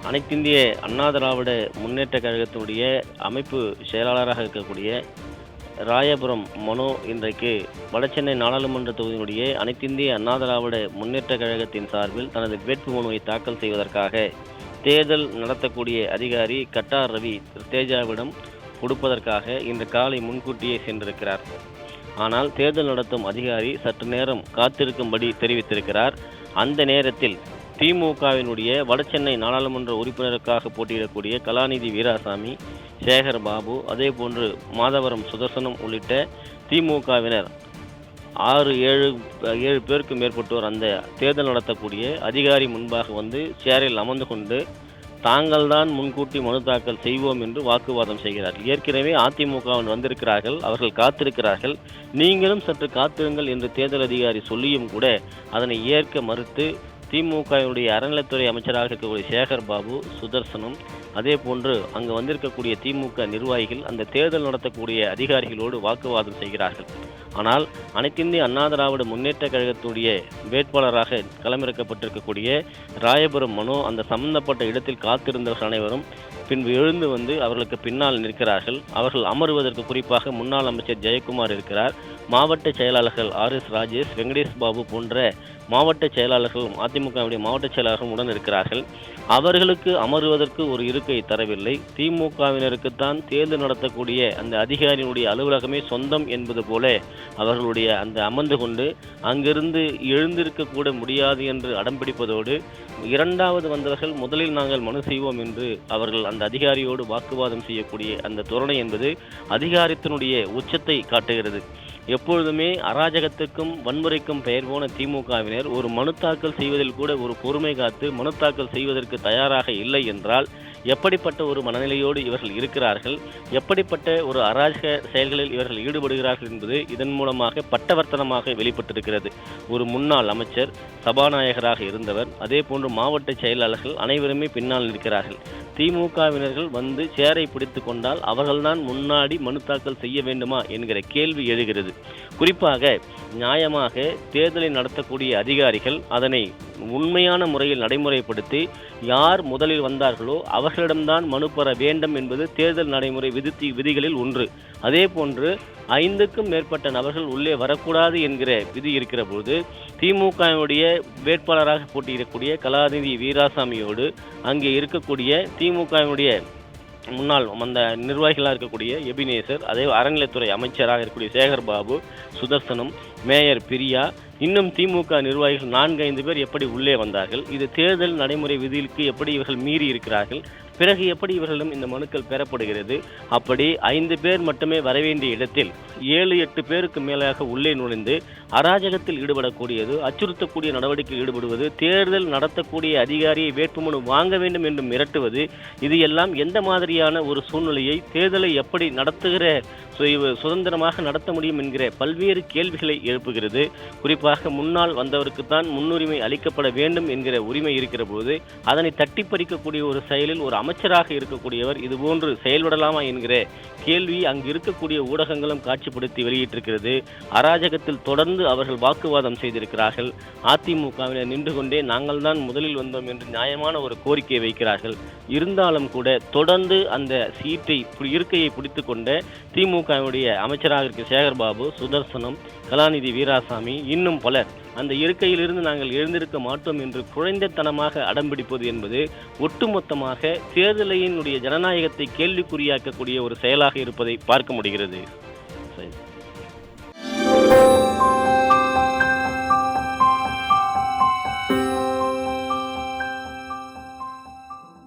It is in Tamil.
அனைத்திந்திய அண்ணா திராவிட முன்னேற்றக் கழகத்தினுடைய அமைப்பு செயலாளராக இருக்கக்கூடிய ராயபுரம் மனோ இன்றைக்கு வடசென்னை நாடாளுமன்ற தொகுதியினுடைய அனைத்திந்திய அண்ணா திராவிட முன்னேற்றக் கழகத்தின் சார்பில் தனது வேட்பு மனுவை தாக்கல் செய்வதற்காக தேர்தல் நடத்தக்கூடிய அதிகாரி கட்டார் ரவி தேஜாவிடம் கொடுப்பதற்காக இன்று காலை முன்கூட்டியே சென்றிருக்கிறார். ஆனால் தேர்தல் நடத்தும் அதிகாரி சற்று நேரம் காத்திருக்கும்படி தெரிவித்திருக்கிறார். அந்த நேரத்தில் திமுகவினுடைய வடசென்னை நாடாளுமன்ற உறுப்பினருக்காக போட்டியிடக்கூடிய கலாநிதி வீராசாமி, சேகர் பாபு, அதே போன்று மாதவரம் சுதர்சனம் உள்ளிட்ட திமுகவினர் 6-7 பேருக்கு மேற்பட்டோர் அந்த தேர்தல் நடத்தக்கூடிய அதிகாரி முன்பாக வந்து சேரில் அமர்ந்து கொண்டு தாங்கள்தான் முன்கூட்டி மனு தாக்கல் செய்வோம் என்று வாக்குவாதம் செய்கிறார்கள். ஏற்கனவே அதிமுகவின் வந்திருக்கிறார்கள், அவர்கள் காத்திருக்கிறார்கள், நீங்களும் சற்று காத்திருங்கள் என்று தேர்தல் அதிகாரி சொல்லியும் கூட அதனை ஏற்க மறுத்து திமுகவினுடைய அறநிலைத்துறை அமைச்சராக இருக்கக்கூடிய சேகர் பாபு, சுதர்சனம், அதே போன்று அங்கு வந்திருக்கக்கூடிய திமுக நிர்வாகிகள் அந்த தேர்தல் நடத்தக்கூடிய அதிகாரிகளோடு வாக்குவாதம் செய்கிறார்கள். ஆனால் அனைத்திந்திய அண்ணா திராவிட முன்னேற்ற கழகத்துடைய வேட்பாளராக களமிறக்கப்பட்டிருக்கக்கூடிய ராயபுரம் மனோ அந்த சம்பந்தப்பட்ட இடத்தில் காத்திருந்தவர்கள் அனைவரும் பின்பு எழுந்து வந்து அவர்களுக்கு பின்னால் நிற்கிறார்கள். அவர்கள் அமருவதற்கு குறிப்பாக முன்னாள் அமைச்சர் ஜெயக்குமார் இருக்கிறார், மாவட்ட செயலாளர்கள் RS ராஜேஷ், வெங்கடேஷ் பாபு போன்ற மாவட்ட செயலாளர்களும் அதிமுகவுடைய மாவட்ட செயலாளர்களும் உடன் இருக்கிறார்கள். அவர்களுக்கு அமருவதற்கு ஒரு இருக்கை தரவில்லை. திமுகவினருக்குத்தான் தேர்தல் நடத்தக்கூடிய அந்த அதிகாரியினுடைய அலுவலகமே சொந்தம் என்பது போல அவர்களுடைய அந்த அமர்ந்து கொண்டு அங்கிருந்து எழுந்திருக்க கூட முடியாது என்று அடம்பிடிப்பதோடு, இரண்டாவது வந்தவர்கள் முதலில் நாங்கள் மனு செய்வோம் என்று அவர்கள் அந்த அதிகாரியோடு வாக்குவாதம் செய்யக்கூடிய அந்த தோரணை என்பது அதிகாரத்தினுடைய உச்சத்தை காட்டுகிறது. எப்பொழுதுமே அராஜகத்துக்கும் வன்முறைக்கும் பெயர் போன திமுகவினர் ஒரு மனு தாக்கல் செய்வதில் கூட ஒரு பொறுமை காத்து மனு தாக்கல் செய்வதற்கு தயாராக இல்லை என்றால் எப்படிப்பட்ட ஒரு மனநிலையோடு இவர்கள் இருக்கிறார்கள், எப்படிப்பட்ட ஒரு அராஜக செயல்களில் இவர்கள் ஈடுபடுகிறார்கள் என்பது இதன் மூலமாக பட்டவர்த்தனமாக வெளிப்பட்டிருக்கிறது. ஒரு முன்னாள் அமைச்சர், சபாநாயகராக இருந்தவர், அதே போன்று மாவட்ட செயலாளர்கள் அனைவருமே பின்னால் நிற்கிறார்கள். திமுகவினர்கள் வந்து சேரை பிடித்து கொண்டால் அவர்கள்தான் முன்னாடி மனு தாக்கல் செய்ய வேண்டுமா என்கிற கேள்வி எழுகிறது. குறிப்பாக நியாயமாக தேர்தலை நடத்தக்கூடிய அதிகாரிகள் அதனை உண்மையான முறையில் நடைமுறைப்படுத்தி யார் முதலில் வந்தார்களோ அவர்களிடம்தான் மனு பெற வேண்டும் என்பது தேர்தல் நடைமுறை விதிகளில் ஒன்று. அதே போன்று 5க்கும் மேற்பட்ட நபர்கள் உள்ளே வரக்கூடாது என்கிற விதி இருக்கிற போது திமுகவுடைய வேட்பாளராக போட்டியிடக்கூடிய கலாநிதி வீராசாமியோடு அங்கே இருக்கக்கூடிய திமுகவினுடைய முன்னாள் அந்த நிர்வாகிகளாக இருக்கக்கூடிய எபினேசர், அதே அறநிலைத்துறை அமைச்சராக இருக்கக்கூடிய சேகர் பாபு, சுதர்சனம், மேயர் பிரியா, இன்னும் திமுக நிர்வாகிகள் 4-5 பேர் எப்படி உள்ளே வந்தார்கள்? இது தேர்தல் நடைமுறை விதிக்கு எப்படி இவர்கள் மீறி இருக்கிறார்கள்? பிறகு எப்படி இவர்களிடம் இந்த மனுக்கள் பெறப்படுகிறது? அப்படி 5 பேர் மட்டுமே வரவேண்டிய இடத்தில் 7-8 பேருக்கு மேலாக உள்ளே நுழைந்து அராஜகத்தில் ஈடுபடக்கூடியது, அச்சுறுத்தக்கூடிய நடவடிக்கையில் ஈடுபடுவது, தேர்தல் நடத்தக்கூடிய அதிகாரியை வேட்புமனு வாங்க வேண்டும் என்று மிரட்டுவது, இது எல்லாம் எந்த மாதிரியான ஒரு சூழ்நிலையை, தேர்தலை எப்படி நடத்துகிற சுதந்திரமாக நடத்த முடியும் என்கிற பல்வேறு கேள்விகளை எழுப்புகிறது. குறிப்பாக முன்னால் வந்தவருக்குத்தான் முன்னுரிமை அளிக்கப்பட வேண்டும் என்கிற உரிமை இருக்கிற போது அதனை தட்டி பறிக்கக்கூடிய ஒரு செயலில் ஒரு அமைச்சராக இருக்கக்கூடியவர் இதுபோன்று செயல்படலாமா என்கிற கேள்வி அங்கு இருக்கக்கூடிய ஊடகங்களும் காட்சிப்படுத்தி வெளியிட்டிருக்கிறது. அராஜகத்தில் தொடர்ந்து அவர்கள் வாக்குவாதம் செய்திருக்கிறார்கள். அதிமுகவினர் நின்று கொண்டே நாங்கள் தான் முதலில் வந்தோம் என்று நியாயமான ஒரு கோரிக்கையை வைக்கிறார்கள். இருந்தாலும் கூட தொடர்ந்து அந்த இருக்கையை பிடித்து கொண்ட திமுகவுடைய அமைச்சராக இருக்க சேகர் பாபு, சுதர்சனம், கலாநிதி வீராசாமி, இன்னும் பலர் அந்த இருக்கையிலிருந்து நாங்கள் எழுந்திருக்க மாட்டோம் என்று குழந்தைத்தனமாக அடம்பிடிப்பது என்பது ஒட்டுமொத்தமாக தேர்தலினுடைய ஜனநாயகத்தை கேள்விக்குறியாக்கக்கூடிய ஒரு செயலாக இருப்பதை பார்க்க முடிகிறது. சரி.